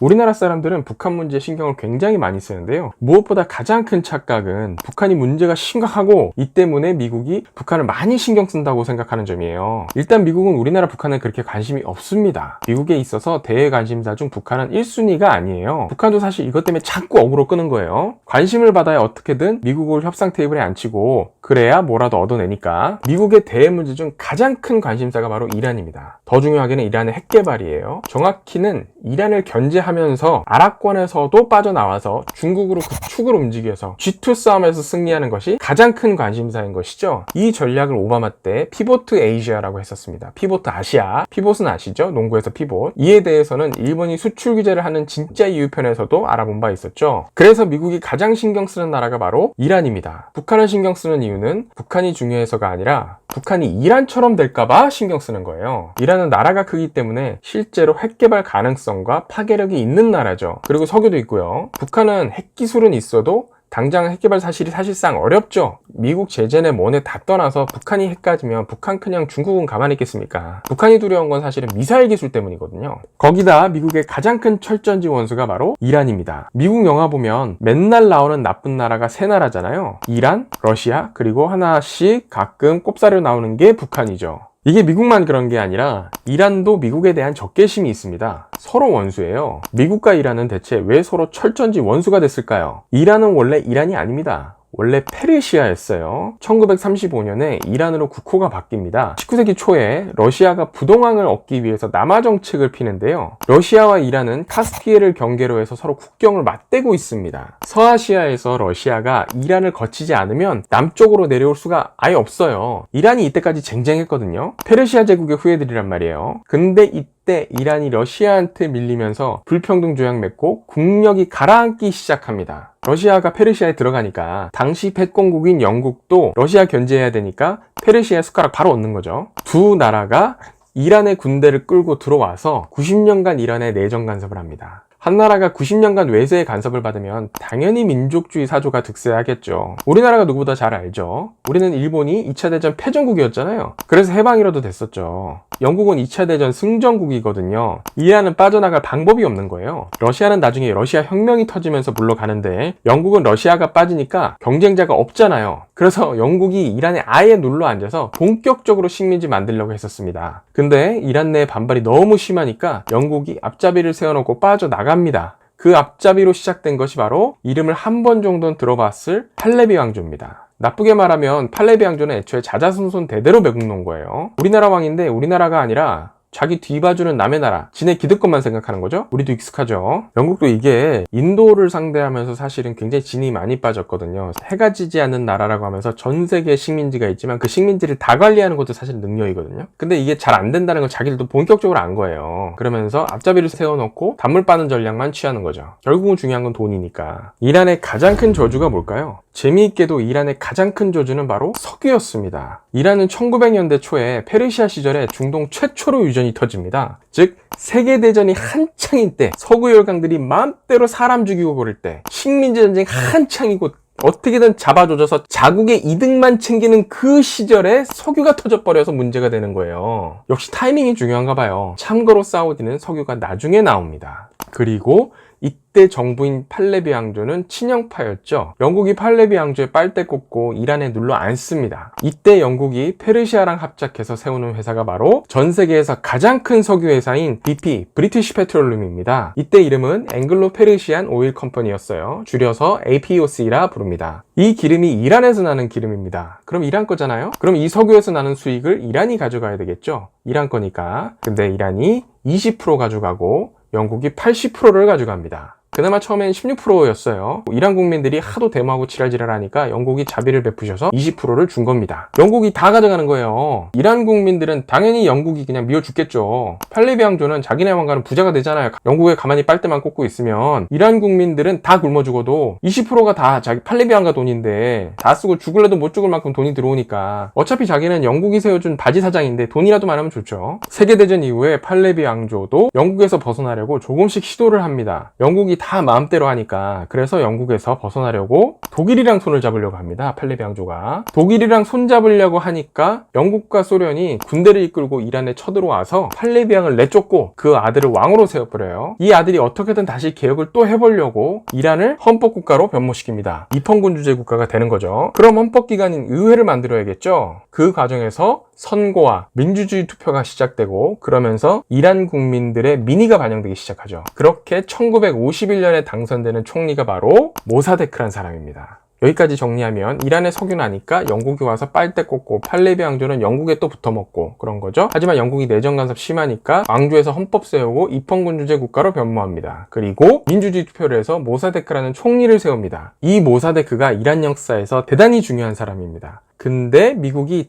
우리나라 사람들은 북한 문제에 신경을 굉장히 많이 쓰는데요. 무엇보다 가장 큰 착각은 북한이 문제가 심각하고 이 때문에 미국이 북한을 많이 신경 쓴다고 생각하는 점이에요. 일단 미국은 우리나라 북한에 그렇게 관심이 없습니다. 미국에 있어서 대외 관심사 중 북한은 1순위가 아니에요. 북한도 사실 이것 때문에 자꾸 어그로 끄는 거예요. 관심을 받아야 어떻게든 미국을 협상 테이블에 앉히고 그래야 뭐라도 얻어내니까. 미국의 대외 문제 중 가장 큰 관심사가 바로 이란입니다. 더 중요하게는 이란의 핵 개발이에요. 정확히는 이란을 견제하면서 아랍권에서도 빠져나와서 중국으로 급축을 움직여서 G2 싸움에서 승리하는 것이 가장 큰 관심사인 것이죠. 이 전략을 오바마 때 피보트 에이시아라고 했었습니다. 피보트 아시아, 피봇은 아시죠? 농구에서 피봇. 이에 대해서는 일본이 수출 규제를 하는 진짜 이유 편에서도 알아본 바 있었죠. 그래서 미국이 가장 신경 쓰는 나라가 바로 이란입니다. 북한을 신경 쓰는 이유는 북한이 중요해서가 아니라 북한이 이란처럼 될까봐 신경 쓰는 거예요. 이란은 나라가 크기 때문에 실제로 핵 개발 가능성과 파괴력이 있는 나라죠. 그리고 석유도 있고요. 북한은 핵 기술은 있어도 당장 핵 개발 사실이 사실상 어렵죠. 미국 제재네 뭐네 다 떠나서 북한이 핵 가지면 북한 그냥 중국은 가만히 있겠습니까? 북한이 두려운 건 사실은 미사일 기술 때문이거든요. 거기다 미국의 가장 큰 철전지 원수가 바로 이란입니다. 미국 영화 보면 맨날 나오는 나쁜 나라가 세 나라잖아요. 이란, 러시아, 그리고 하나씩 가끔 꼽사리로 나오는 게 북한이죠. 이게 미국만 그런 게 아니라 이란도 미국에 대한 적개심이 있습니다. 서로 원수예요. 미국과 이란은 대체 왜 서로 철전지 원수가 됐을까요? 이란은 원래 이란이 아닙니다. 원래 페르시아였어요. 1935년에 이란으로 국호가 바뀝니다. 19세기 초에 러시아가 부동항을 얻기 위해서 남하 정책을 피는데요. 러시아와 이란은 카스피해를 경계로 해서 서로 국경을 맞대고 있습니다. 서아시아에서 러시아가 이란을 거치지 않으면 남쪽으로 내려올 수가 아예 없어요. 이란이 이때까지 쟁쟁했거든요. 페르시아 제국의 후예들이란 말이에요. 근데 이때 이란이 러시아한테 밀리면서 불평등 조약 맺고 국력이 가라앉기 시작합니다. 러시아가 페르시아에 들어가니까 당시 패권국인 영국도 러시아 견제해야 되니까 페르시아에 숟가락 바로 얹는 거죠. 두 나라가 이란의 군대를 끌고 들어와서 90년간 이란에 내정 간섭을 합니다. 한 나라가 90년간 외세의 간섭을 받으면 당연히 민족주의 사조가 득세하겠죠. 우리나라가 누구보다 잘 알죠. 우리는 일본이 2차 대전 패전국이었잖아요. 그래서 해방이라도 됐었죠. 영국은 2차 대전 승전국이거든요. 이란은 빠져나갈 방법이 없는 거예요. 러시아는 나중에 러시아 혁명이 터지면서 물러가는데 영국은 러시아가 빠지니까 경쟁자가 없잖아요. 그래서 영국이 이란에 아예 눌러 앉아서 본격적으로 식민지 만들려고 했었습니다. 근데 이란 내 반발이 너무 심하니까 영국이 앞잡이를 세워놓고 빠져나갑니다. 그 앞잡이로 시작된 것이 바로 이름을 한 번 정도는 들어봤을 팔레비 왕조입니다. 나쁘게 말하면 팔레비 왕조는 애초에 자자손손 대대로 매국노인 거예요. 우리나라 왕인데 우리나라가 아니라 자기 뒤봐주는 남의 나라, 지네 기득권만 생각하는 거죠? 우리도 익숙하죠. 영국도 이게 인도를 상대하면서 사실은 굉장히 진이 많이 빠졌거든요. 해가 지지 않는 나라라고 하면서 전 세계에 식민지가 있지만 그 식민지를 다 관리하는 것도 사실 능력이거든요. 근데 이게 잘 안 된다는 걸 자기들도 본격적으로 안 거예요. 그러면서 앞잡이를 세워놓고 단물 빠는 전략만 취하는 거죠. 결국은 중요한 건 돈이니까. 이란의 가장 큰 저주가 뭘까요? 재미있게도 이란의 가장 큰 저주는 바로 석유였습니다. 이란은 1900년대 초에 페르시아 시절에 중동 최초로 유전이 터집니다. 즉 세계대전이 한창인 때, 석유 열강들이 마음대로 사람 죽이고 그럴 때, 식민지 전쟁 한창이고 어떻게든 잡아줘서 자국의 이득만 챙기는 그 시절에 석유가 터져버려서 문제가 되는 거예요. 역시 타이밍이 중요한가 봐요. 참고로 사우디는 석유가 나중에 나옵니다. 그리고 이때 정부인 팔레비 왕조는 친영파였죠. 영국이 팔레비 왕조에 빨대 꽂고 이란에 눌러 앉습니다. 이때 영국이 페르시아랑 합작해서 세우는 회사가 바로 전 세계에서 가장 큰 석유 회사인 BP, 브리티시 페트롤륨입니다. 이때 이름은 앵글로 페르시안 오일 컴퍼니였어요. 줄여서 APOC라 부릅니다. 이 기름이 이란에서 나는 기름입니다. 그럼 이란 거잖아요? 그럼 이 석유에서 나는 수익을 이란이 가져가야 되겠죠? 이란 거니까. 근데 이란이 20% 가져가고 영국이 80%를 가져갑니다. 그나마 처음엔 16%였어요. 이란 국민들이 하도 데모하고 지랄지랄하니까 영국이 자비를 베푸셔서 20%를 준 겁니다. 영국이 다 가져가는 거예요. 이란 국민들은 당연히 영국이 그냥 미워 죽겠죠. 팔레비 왕조는 자기네 왕가는 부자가 되잖아요. 영국에 가만히 빨대만 꽂고 있으면. 이란 국민들은 다 굶어 죽어도 20%가 다 자기 팔레비 왕가 돈인데 다 쓰고 죽을래도 못 죽을 만큼 돈이 들어오니까 어차피 자기는 영국이 세워준 바지 사장인데 돈이라도 많으면 좋죠. 세계대전 이후에 팔레비 왕조도 영국에서 벗어나려고 조금씩 시도를 합니다. 영국이 다 마음대로 하니까 그래서 영국에서 벗어나려고 독일이랑 손을 잡으려고 합니다. 팔레비 왕조가. 독일이랑 손잡으려고 하니까 영국과 소련이 군대를 이끌고 이란에 쳐들어와서 팔레비 왕을 내쫓고 그 아들을 왕으로 세워버려요. 이 아들이 어떻게든 다시 개혁을 또 해보려고 이란을 헌법국가로 변모시킵니다. 입헌군주제 국가가 되는 거죠. 그럼 헌법기관인 의회를 만들어야겠죠. 그 과정에서 선거와 민주주의 투표가 시작되고 그러면서 이란 국민들의 민의가 반영되기 시작하죠. 그렇게 1951년에 당선되는 총리가 바로 모사데크란 사람입니다. 여기까지 정리하면 이란에 석유 나니까 영국이 와서 빨대 꽂고 팔레비 왕조는 영국에 또 붙어먹고 그런 거죠. 하지만 영국이 내정 간섭 심하니까 왕조에서 헌법 세우고 입헌군주제 국가로 변모합니다. 그리고 민주주의 투표를 해서 모사데크라는 총리를 세웁니다. 이 모사데크가 이란 역사에서 대단히 중요한 사람입니다. 근데 미국이